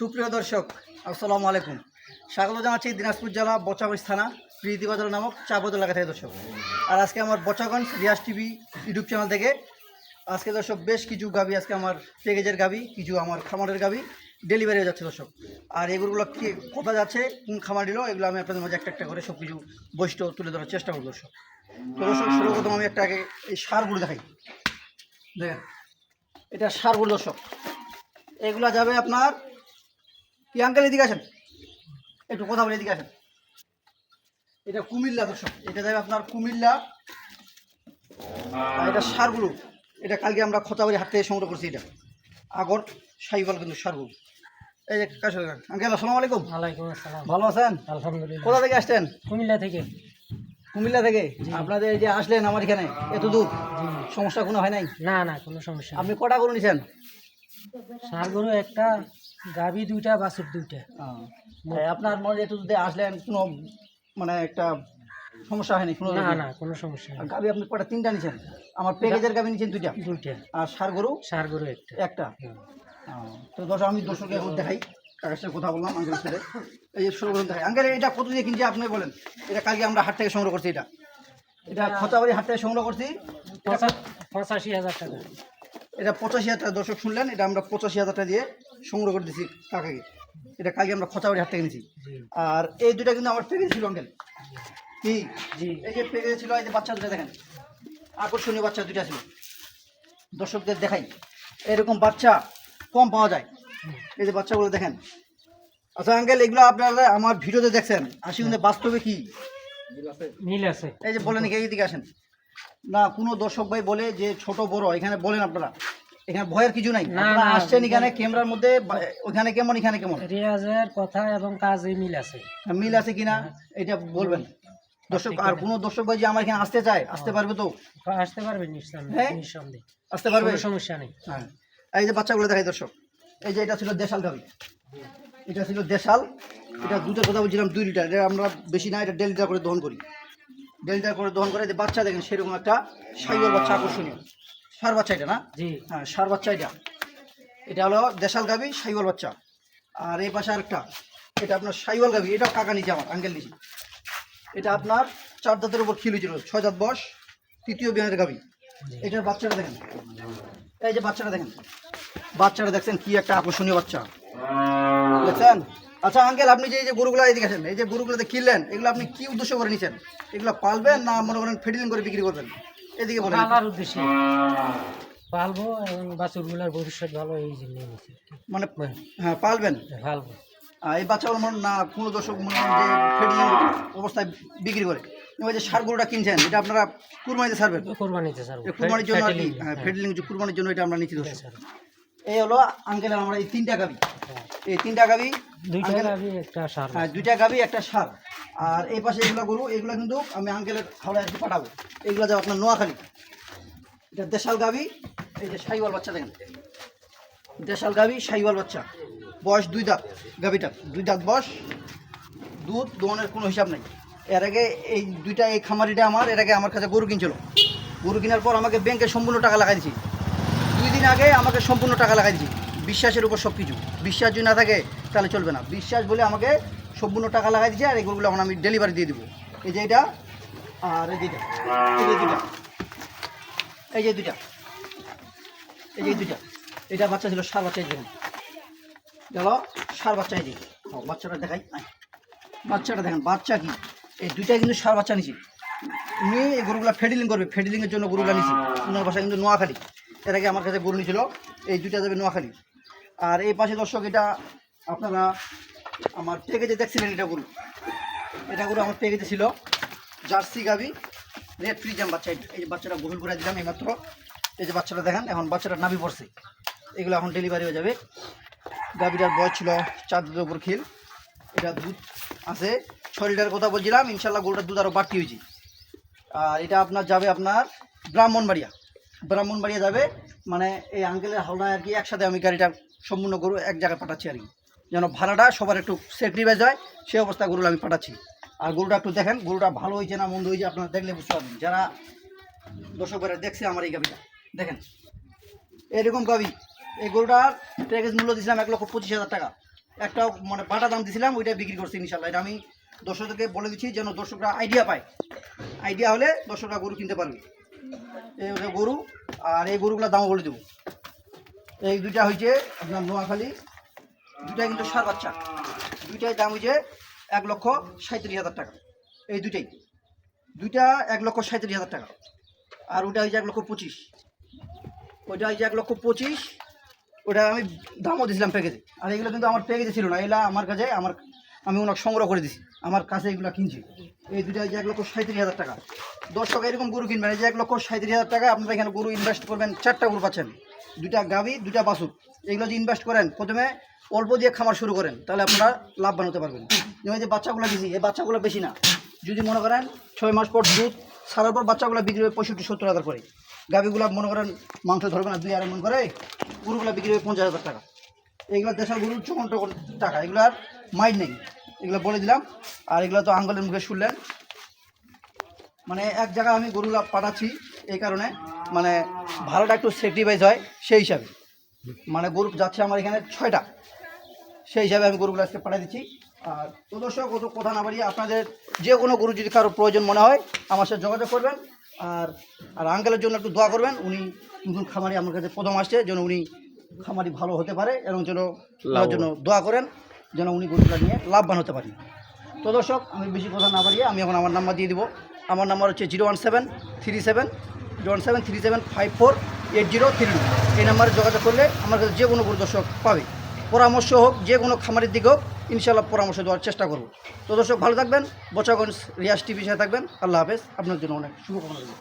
সুপ্রিয় দর্শক আসসালামু আলাইকুম। স্বাগত জানাচ্ছি দিনাজপুর জেলা বচাগঞ্জ থানা প্রীতিবাজার নামক চাপদ এলাকা থেকে দর্শক। আর আজকে আমার Bochaganj Riaz TV YouTube channel থেকে আজকে দর্শক বেশ কিছু গাভী, আজকে আমার প্যাকেজের গাভী, কিছু আমার খামারের গাভী ডেলিভারি হয়ে যাচ্ছে দর্শক। আর এগুলো কি কোথা যাচ্ছে, কোন খামার দিল, এগুলো আমি আপনাদের মাঝে একটা একটা করে সব কিছু বৈশিষ্ট্য তুলে ধরার চেষ্টা করব দর্শক। তো দর্শক সর্বপ্রথম আমি একটা আগে এই সারগুলো দেখাই। দেখেন এটা সারগুলো দর্শক, এগুলা যাবে আপনার কি আঙ্কেল এদিকে আসেন, একটু কথা বলে এদিকে আসেন। এটা কুমিল্লা দর্শক, এটা যাবে আপনার কুমিল্লা। আর এটা সারগুলো, এটা কালকে আমরা খোঁচাবাড়ি হাট থেকে সংগ্রহ করছি। এটা আগর সাইবাল কিন্তু সারগুলো। এই যে আঙ্কেল আসসালামু আলাইকুম। ওয়ালাইকুম আসসালাম। ভালো আছেন? আলহামদুলিল্লাহ। কোথা থেকে আসছেন? কুমিল্লা থেকে। কুমিল্লা থেকে? আপনাদের এই যে আসলেন আমার এখানে এত দূর, সমস্যা কোনো হয় নাই? না না, কোনো সমস্যা আপনি কটা গরু নিছেন? ষাঁড় গরু একটা, গাভী দুইটা, বাছুর দুইটা। আপনার মনে এত দূর থেকে আসলেন, কোনো মানে একটা সমস্যা হয়নি? কোনো না না, কোনো সমস্যা নেই। গাভী আপনি কটা? তিনটা নিছেন? আমার প্যাকেজের গাভী নিছেন দুইটা? দুইটা। আর ষাঁড় গরু ষাঁড় গরু একটা। একটা। তো দর্শক আমি দর্শকের এখন দেখাই, কাকার সাথে কথা বললাম আঙ্কেলের সাথে। এই যে সর্বপ্রথম দেখাই আঙ্কেল, এটা কত দিয়ে কিনছে আপনি বলেন? এটা কালকে আমরা হাট থেকে সংগ্রহ করছি। এটা খোঁচাবাড়ি হাট থেকে সংগ্রহ করছি। 85,000 টাকা। এটা 85,000 টাকা দর্শক শুনলেন, এটা আমরা 85,000 টাকা দিয়ে সংগ্রহ করে দিচ্ছি কাকাকে। এটা কালকে আমরা খোঁচাবাড়ি হাট থেকে নিয়েছি। আর এই দুইটা কিন্তু আমার প্যাকেজ ছিল আঙ্কেল। কি জি, এই যে প্যাকেজ ছিল, এই যে বাচ্চা দুটো দেখেন, আকর্ষণীয় বাচ্চা দুইটা ছিল। দর্শকদের দেখাই, এরকম বাচ্চা কম পাওয়া যায়। এই যে বাচ্চাগুলো দেখেন। আচ্ছা আঙ্কেল, এগুলো আপনারা আমার ভিডিওতে দেখছেন, আসি কিন্তু বাস্তবে কি মিল আছে। এই যে বলেন, এইদিকে আসেন না, কোনো দর্শক ভাই বলে যে ছোট বড়, এখানে বলেন আপনারা, এখানে ভয়ের কিছু নাই। না, আপনারা না, আসছেন এখানে ক্যামেরার মধ্যে, ওখানে কেমন এখানে কেমন, রিয়াজের কথা এবং কাজে মিল আছে। মিল আছে কিনা এটা বলবেন দর্শক। আর কোনো দর্শক ভাই যে আমার এখানে আসতে চায়, আসতে পারবে তো? আসতে পারবে হ্যাঁ? নিঃসন্দেহে, আসতে পারবে, কোনো সমস্যা নেই। হ্যাঁ। এই যে বাচ্চাগুলো দেখাই দর্শক, এই যে এটা ছিল দেশাল গাভী, এটা ছিল দেশাল। এটা দুধের কথা বলছিলাম 2 লিটার। এটা আমরা বেশি না, এটা 1.5 লিটার করে দহন করি। 1.5 লিটার করে দহন করে। যে বাচ্চা দেখেন সেরকম একটা সাইওয়াল বাচ্চা, আকর্ষণীয় সার বাচ্চা এটা না? জি, হ্যাঁ, সার বাচ্চা এটা। এটা হলো দেশাল গাভী, সাইওয়াল বাচ্চা। আর এই পাশে আরেকটা, এটা আপনার সাইওয়াল গাভী, এটাও কাকা নিচে, আমার আঙ্কেল নিচে। এটা আপনার 4 দাঁতের উপর খিল হয়েছিল, 6 দাঁত বয়স, 3য় বিয়ানের গাভী। এটার বাচ্চাটা দেখেন, এই যে বাচ্চাটা দেখেন, বাচ্চাটা দেখছেন কি একটা আকর্ষণীয় বাচ্চা দেখছেন। আচ্ছা আঙ্কেল, আপনি যে এই যে গরুগুলো এদিকে আছেন, এই যে গরুগুলোতে কিনলেন, এগুলো আপনি কি উদ্দেশ্য করে নিছেন? এগুলো পালবেন না মনে করেন ফিডিং করে বিক্রি করবেন? এদিকে বলেন। পালার উদ্দেশ্যে পালবো এবং বাছুরগুলার ভবিষ্যৎ ভালো, এই জন্য নিয়েছি। মানে হ্যাঁ, পালবেন। পালবো। এই বাচ্চাগুলো মনে না কোনো দর্শক মনে করেন যে ফিডিং অবস্থায় বিক্রি করে। এবার যে সার গরুটা কিনছেন, এটা আপনারা কুরবানিতে ছাড়বেন? কোরবানিতে স্যার, কুরবানির জন্য আর কি, হ্যাঁ, ফিডিং কুরবানির জন্য এটা আমরা নিচ্ছি দর্শক। এই হলো আঙ্কেল আমরা এই 3টা গাভী, এই 3টা গাভী, দুইটা গাভী একটা ষাঁড়। হ্যাঁ 2টা গাভী একটা ষাঁড়। আর এই পাশে এগুলো গরু, এগুলো কিন্তু আমি আঙ্কেলের হাওড়ায় একটু পাঠাবো। এগুলো যাবে আপনার নোয়াখালী। এটা দেশাল গাভী, এই যে সাইওয়াল বাচ্চা দেখেন, দেশাল গাভী, সাইওয়াল বাচ্চা, বয়স 2 দাঁত গাভীটা, 2 দাঁত বয়স। দুধ দোহনের কোনো হিসাব নেই। এর আগে এই দুইটা, এই খামারিটা আমার এর আগে আমার কাছে গরু কিনছিল। গরু কেনার পর আমাকে ব্যাংকে সম্পূর্ণ টাকা লাগাই দিয়েছি। 2 দিন আগে আমাকে সম্পূর্ণ টাকা লাগাই দিয়েছি। বিশ্বাসের উপর সব কিছু, বিশ্বাস যদি না থাকে তাহলে চলবে না। বিশ্বাস বলে আমাকে সম্পূর্ণ টাকা লাগাই দিয়েছে। আর এই গরুগুলো এখন আমি ডেলিভারি দিয়ে দেবো। এই যে এটা, আর এই যেটা, এই যে দুইটা, এই যে দুইটা, এই যে দুইটা, এটা বাচ্চা ছিল সার বাচ্চা। এই দেখুন গেল সার বাচ্চা। এই যে বাচ্চাটা দেখাই, বাচ্চাটা দেখেন, বাচ্চা কি, এই দুইটাই কিন্তু সার বাচ্চা নিছি। উনি এই গরুগুলো ফেডিলিং করবে, ফেডিলিংয়ের জন্য গরুগুলো নিছি। ওনার বাসা কিন্তু নোয়াখালী। এর আগে আমার কাছে গরু নিয়েছিল। এই দুইটা যাবে নোয়াখালী। আর এই পাশে দর্শক, এটা আপনারা আমার প্যাকেজে দেখছিলেন, এটা গরু, এটা গরু আমার প্যাকেজে ছিল। জার্সি গাভী, রেড ফ্রিজাম বাচ্চা। এই যে বাচ্চাটা গোল করে দিলাম এইমাত্র। এই যে বাচ্চাটা দেখেন, এখন বাচ্চাটা নাভি পড়ছে। এগুলো এখন ডেলিভারি হয়ে যাবে। গাভীটার বয়স ছিল 4 দাঁতের উপর খিল। এটা দুধ আছে 6 লিটার কথা বলছিলাম। ইনশাল্লাহ গরুটার দুধ আরও বাড়তি হয়েছে। আর এটা আপনার যাবে আপনার ব্রাহ্মণবাড়িয়া, ব্রাহ্মণবাড়িয়া যাবে। মানে এই আঙ্কেলের হাওড়ায় আর কি একসাথে আমি গাড়িটা সম্পূর্ণ গরু এক জায়গায় পাঠাচ্ছি আর কি, যেন ভাড়াটা সবার একটু সেক্রিফাইস হয়, সেই অবস্থা গরুটা আমি পাঠাচ্ছি। আর গরুটা একটু দেখেন, গরুটা ভালো হয়েছে না মন্দ হয়েছে আপনারা দেখলে বুঝতে পারবেন। যারা দর্শক ভাইরা দেখছে আমার এই গাভীটা দেখেন, এরকম গাভী। এই গরুটার প্যাকেজ মূল্য দিয়েছিলাম 1,25,000 টাকা। একটা মানে বাটা দাম দিয়েছিলাম, ওইটা বিক্রি করছি ইনশাল্লাহ। এটা আমি দর্শকদেরকে বলে দিচ্ছি যেন দর্শকরা আইডিয়া পায়, আইডিয়া হলে দর্শকরা গরু কিনতে পারবে। এই হচ্ছে গরু, আর এই গরুগুলোর দামও বলে দেবো। এই দুইটা হয়েছে আপনার নোয়াখালী, দুটাই কিন্তু সার বাচ্চা, দুইটাই দাম হয়েছে 1,37,000 টাকা। এই দুইটা 1,37,000 টাকা, আর ওটা হয়েছে 1,25,000, ওইটা হয়েছে 1,25,000, ওটা আমি দামও দিয়েছিলাম প্যাকেজে। আর এগুলো কিন্তু আমার প্যাকেজে ছিল না, এগুলো আমার কাছে আমি ওনাকে সংগ্রহ করে দিছি, আমার কাছে এগুলো কিনছি। এই দুইটা হয়েছে 1,37,000 টাকা। দর্শক এরকম গরু কিনবেন, এই যে 1,37,000 টাকা আপনারা এখানে গরু ইনভেস্ট করবেন, 4টা গরু পাচ্ছেন, 2টা গাভী 2টা বাছুর। এগুলো যদি ইনভেস্ট করেন, প্রথমে অল্প দিয়ে খামার শুরু করেন, তাহলে আপনারা লাভবান হতে পারবেন। যেমন এই যে বাচ্চাগুলো দিয়েছি, এই বাচ্চাগুলো বেশি না, যদি মনে করেন 6 মাস পর দুধ ছাড়ার পর বাচ্চাগুলো বিক্রি হবে 65-70 করে। গাভীগুলো মনে করেন মাংস ধরবে না 2 আড়াই মন করে, গরুগুলো বিক্রি হবে 50,000 টাকা। এইগুলো দেশের গরুর 54 টাকা, এগুলো আর মাইন্ড নেই, এগুলো বলে দিলাম। আর এগুলো তো আঙ্গলের মুখে শুনলেন, মানে এক জায়গায় আমি গরুগুলো পাঠাচ্ছি এই কারণে, মানে ভাড়াটা একটু স্যাক্রিফাইস হয় সেই হিসাবে। মানে গরু যাচ্ছে আমার এখানে 6টা, সেই হিসাবে আমি গরুগুলো আজকে পাঠিয়ে দিচ্ছি। আর তো দর্শক অত কথা না বাড়িয়ে, আপনাদের যে কোনো গরু যদি কারো প্রয়োজন মনে হয় আমার সাথে যোগাযোগ করবেন। আর আর আঙ্কেলের জন্য একটু দোয়া করবেন, উনি নতুন খামারি আমার কাছে প্রথম আসছে, যেন উনি খামারি ভালো হতে পারে এবং যেন ওনার জন্য দোয়া করেন, যেন উনি গরুগুলো নিয়ে লাভবান হতে পারেন। তো দর্শক আমি বেশি কথা না বাড়িয়ে আমি এখন আমার নাম্বার দিয়ে দিব। আমার নাম্বার হচ্ছে 01737548032। এই নাম্বারে যোগাযোগ করলে আমার কাছে যে কোনো গরু দর্শক পাবে। পরামর্শ হোক, যে কোনো খামারের দিকে হোক, ইনশাআল্লাহ পরামর্শ দেওয়ার চেষ্টা করব। তো দর্শক ভালো থাকবেন, বচাগঞ্জ রিয়াজ টিভির সাথে থাকবেন। আল্লাহ হাফেজ, আপনার জন্য অনেক শুভকামনা রইল।